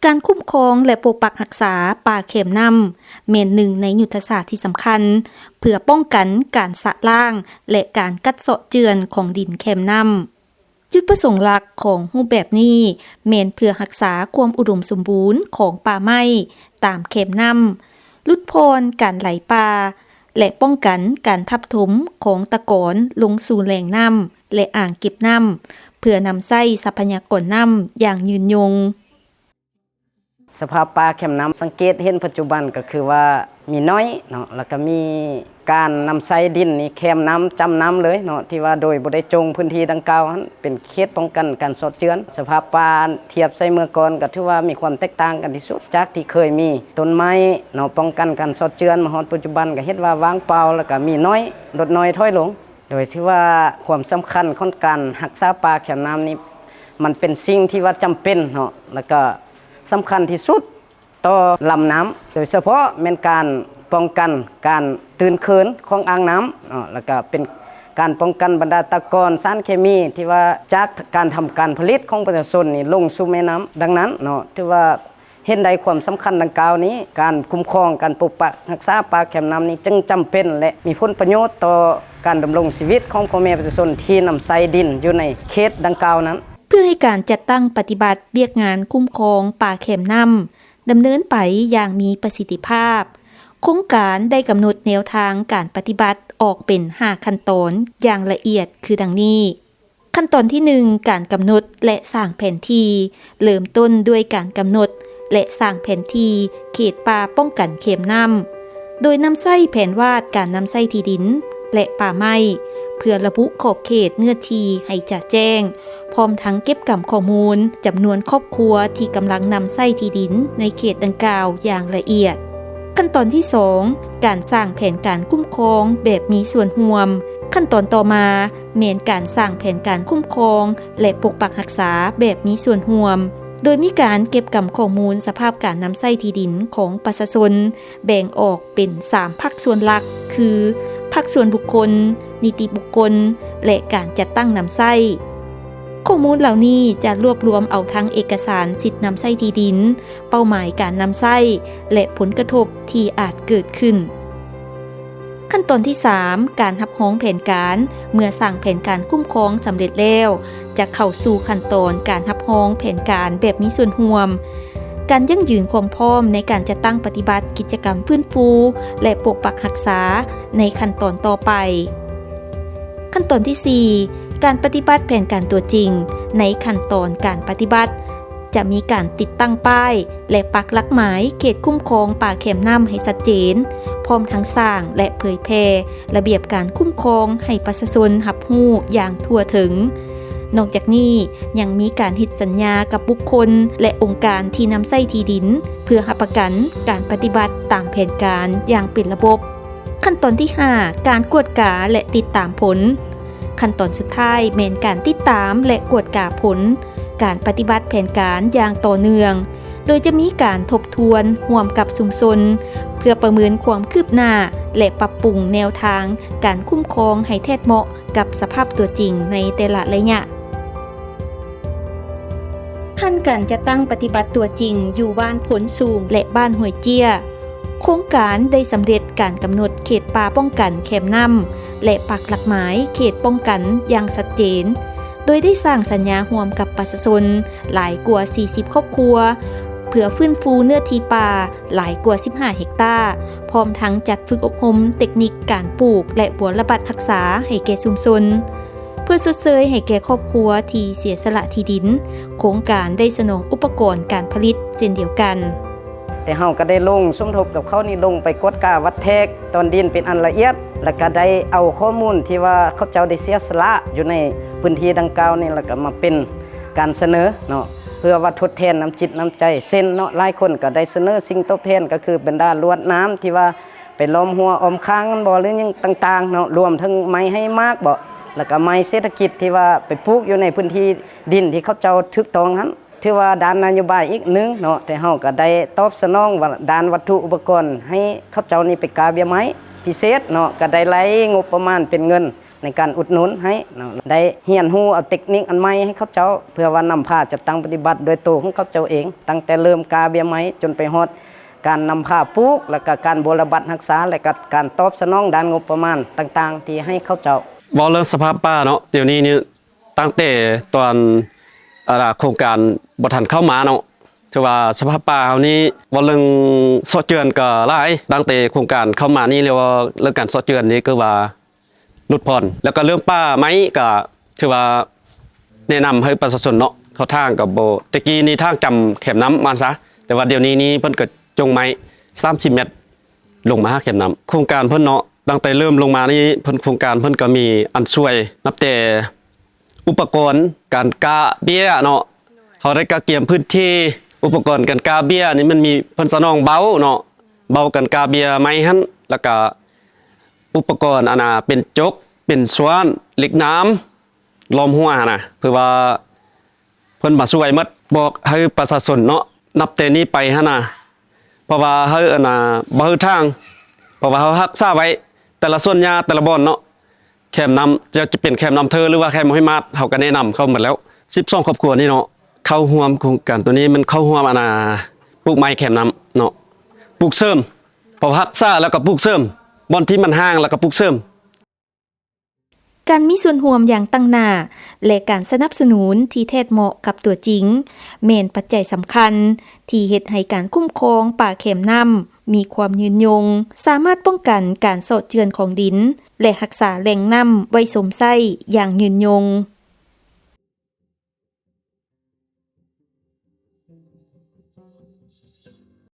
การคุ้มครองและปกปักรักษาป่าเข็มน้ำเป็นหนึ่งในยุทธศาสตร์ที่สำคัญเพื่อป้องกันการสะล้างและการกัดเซาะเจือนของดินเข็มน้ำจุดประสงค์หลักของรูปแบบนี้เป็นเพื่อรักษาความอุดมสมบูรณ์ของป่าไม้ตามเข็มน้ำลดพรการไหลป่าและป้องกันการทับถมของตะกอนลงสู่แหล่งน้ำและอ่างเก็บน้ำเพื่อนำใช้ทรัพยากรน้ำอย่างยืนยงสภาพป่าเข็มน้ำสังเกตเห็นปัจจุบันก็คือว่ามีน้อยเนาะแล้วก็มีการนำใช้ดินนี่แคมน้ำจำน้ำเลยเนาะที่ว่าโดยบ่ได้จงพื้นที่ดังกล่าวนั้นเป็นเขตป้องกันการสอดเจือนสภาพป่าเทียบใส่เมื่อก่อนก็ถือว่ามีความแตกต่างกันที่สุดจากที่เคยมีต้นไม้เนาะป้องกันการสอดเจือนมาฮอดปัจจุบันก็เฮ็ดว่าวางเปล่าแล้วก็มีน้อยลดน้อยถอยลงโดยที่ว่าความสำคัญของการรักษาป่าเข็มน้ำนี้มันเป็นสิ่งที่ว่าจำเป็นเนาะแล้วก็สำคัญที่สุดต่อลำน้ำโดยเฉพาะเป็นการป้องกันการตื่นเขินของอ่างน้ำแล้วก็เป็นการป้องกันบรรดาตะกอนสารเคมีที่ว่าจากการทำการผลิตของประชาชนนี่ลงสู่แม่น้ำดังนั้นเนาะที่ว่าเห็นได้ความสำคัญดังกล่าวนี้การคุ้มครองการปกปักรักษาป่าเข็มน้ำนี้จึงจำเป็นและมีผลประโยชน์ต่อการดำรงชีวิตของพ่อแม่ประชาชนที่นำใช้ดินอยู่ในเขตดังกล่าวนั้นเพื่อให้การจัดตั้งปฏิบัติเวียกงานคุ้มครองป่าเข็มน้ำดำเนินไปอย่างมีประสิทธิภาพโครงการได้กำหนดแนวทางการปฏิบัติออกเป็น5ขั้นตอนอย่างละเอียดคือดังนี้ขั้นตอนที่1การกำหนดและสร้างแผนที่เริ่มต้นด้วยการกำหนดและสร้างแผนที่เขตป่าป้องกันเข็มน้ำโดยนำใช้แผนวาดการนำใช้ที่ดินและป่าไม้เพื่อระบุขอบเขตเนื้อที่ให้จะแจ้งพร้อมทั้งเก็บกำข้อมูลจำนวนครอบครัวที่กำลังนำใช้ที่ดินในเขตดังกล่าวอย่างละเอียดขั้นตอนที่2การสร้างแผนการคุ้มครองแบบมีส่วนร่วมขั้นตอนต่อมาแม่นการสร้างแผนการคุ้มครองและปกปักรักษาแบบมีส่วนร่วมโดยมีการเก็บกำข้อมูลสภาพการนำใช้ที่ดินของประชาชนแบ่งออกเป็น3ภาคส่วนหลักคือภาคส่วนบุคคลนิติบุคคลและการจัดตั้งนำใช้ข้อมูลเหล่านี้จะรวบรวมเอาทั้งเอกสารสิทธินำใช้ที่ดินเป้าหมายการนำใช้และผลกระทบที่อาจเกิดขึ้นขั้นตอนที่3การรับรองแผนการเมื่อสร้างแผนการคุ้มครองสำเร็จแล้วจะเข้าสู่ขั้นตอนการรับรองแผนการแบบมีส่วนร่วมการยั่งยืนความพร้อมในการจัดตั้งปฏิบัติกิจกรรมฟื้นฟูและปกปักรักษาในขั้นตอนต่อไปขั้นตอนที่4การปฏิบัติแผนการตัวจริงในขั้นตอนการปฏิบัติจะมีการติดตั้งป้ายและปักหลักหมายเขตคุ้มครองป่าเข็มน้ำให้ชัดเจนพร้อมทั้งสร้างและเผยแพร่ระเบียบการคุ้มครองให้ประชาชนรับรู้อย่างทั่วถึงนอกจากนี้ยังมีการเฮ็ดสัญญากับบุคคลและองค์การที่นำใช้ที่ดินเพื่อรับประกันการปฏิบัติตามแผนการอย่างเป็นระบบขั้นตอนที่5การกวดกาและติดตามผลขั้นตอนสุดท้ายแม่นการติดตามและกวดกาผลการปฏิบัติแผนการอย่างต่อเนื่องโดยจะมีการทบทวนร่วมกับชุมชนเพื่อประเมินความคืบหน้าและปรับปรุงแนวทางการคุ้มครองให้แท้เหมาะกับสภาพตัวจริงในแต่ละระยะขั้นการจะตั้งปฏิบัติตัวจริงอยู่บ้านผลสูงและบ้านห้วยเจี้ยโครงการได้สำเร็จการกำหนดเขตป่าป้องกันเข็มน้ำและปักหลักหมายเขตป้องกันอย่างชัดเจนโดยได้สร้างสัญญาร่วมกับประชาชนหลายกว่า40ครอบครัวเพื่อฟื้นฟูเนื้อที่ป่าหลายกว่า15เฮกตาร์พร้อมทั้งจัดฝึกอบรมเทคนิคการปลูกและบำบัดรักษาให้แก่ชุมชนเพื่อชดเชยให้แก่ครอบครัวที่เสียสละที่ดินโครงการได้สนองอุปกรณ์การผลิตเช่นเดียวกันแต่เฮาก็ได้ลงสมทบกับเขานี่ลงไปกวดกาวัดแทกตอนดินเป็นอันละเอียดแล้วก็ได้เอาข้อมูลที่ว่าเขาเจ้าได้เสียสละอยู่ในพื้นที่ดังกล่าวนี่แล้วก็มาเป็นการเสนอเนาะเพื่อว่าทดแทนน้ำจิตน้ำใจเส้นเนาะหลายคนก็ได้เสนอสิ่งตอบแทนก็คือบรรดาลวดน้ำที่ว่าไปล้อมหัวออมค้างมันบ่หรือยังต่างๆเนาะรวมทั้งไม้ให้มากบ่แล้วก็ไม้เศรษฐกิจที่ว่าไปปลูกอยู่ในพื้นที่ดินที่เขาเจ้าถูกต้องนั้นถือว่าด้านนโยบายอีกนึงเนาะแต่เฮาก็ได้ตอบสนองว่าด้านวัตถุอุปกรณ์ให้เขาเจ้านี่ไปกาเบี้ยไม้พิเศษเนาะก็ได้ไหลงบประมาณเป็นเงิน ในการอุดหนุนให้เนาะได้เรียนรู้เอาเทคนิคอันใหม่ให้เขาเจ้าเพื่อว่านำพาจะตั้งปฏิบัติโดยตัวของเขาเจ้าเองตั้งแต่เริ่มกาเบี้ยไม้จนไปฮอดการนำผ้าปลูกแล้วก็การบำบัดรักษาและก็การตอบสนองด้านงบประมาณต่างๆที่ให้เขาเจ้าบ่เรื่องสภาพป่าเนาะเดี๋ยวนี้นี่ตั้งแต่ตอนโครงการบ่ทันเข้ามาเนาะถือว่าสภาพป่าเฮานี้บ่เรื่องเสาะเจือนก็หลายตั้งแต่โครงการเข้ามานี่เรียกว่าเรื่องการเสาะเจือนนี่คือว่าลดผ่อนแล้วก็เรื่องป่าไม้ก็ถือว่าแนะนำให้ประชาชนเนาะเขาทางก็บ่ตะกี้นี่ทางจำแคมน้ำมันซะแต่ว่าเดี๋ยวนี้นี่เพิ่นก็จงไม้30เมตรลงมาหาแคมน้ำโครงการเพิ่นเนาะตั้งแต่เริ่มลงมานี่เพิ่นโครงการเพิ่นก็มีอันช่วยนับแต่อุปกรณ์การกาเบี้ยเนาะเขาได้กะเกียมพื้นที่อุปกรณ์การกาเบี้ยนี่มันมีเพิ่นสนองเบาเนาะเบากันกาเบี้ยไม้หั่นแล้วก็อุปกรณ์อันน่ะเป็นจกเป็นสวนเหล็กน้ำล้อมหัวน่ะเพื่อว่าเพิ่นมาช่วยหมดบอกให้ประชาชนเนาะนับแต่นี้ไปหั่นน่ะเพราะว่าเฮาอันน่ะบ่ฮือทางเพราะว่าเฮารักษาไว้แต่ละส่วนหญ้าแต่ละบ่อนเนาะแคมน้ำจะเป็นแคมน้ำเธอหรือว่าแคมห้วยมาดเฮาก็แนะนำเข้าหมดแล้ว12ครอบครัวนี่เนาะเข้าร่วมโครงการตัวนี้มันเข้าร่วมอันน่ะปลูกไม้แคมน้ำเนาะปลูกเสริมเพราะรักษาแล้วก็ปลูกเสริมบ่อนที่มันห่างแล้วก็ปลูกเสริมการมีส่วนร่วมอย่างตั้งหน้าและการสนับสนุนที่แท้เหมาะกับตัวจริงแม่นปัจจัยสำคัญที่เฮ็ดให้การคุ้มครองป่าแคมน้ำมีความยืนยงสามารถป้องกันการเสาะเจือนของดินและรักษาแหล่งน้ำไว้สมไส้อย่างยืนยง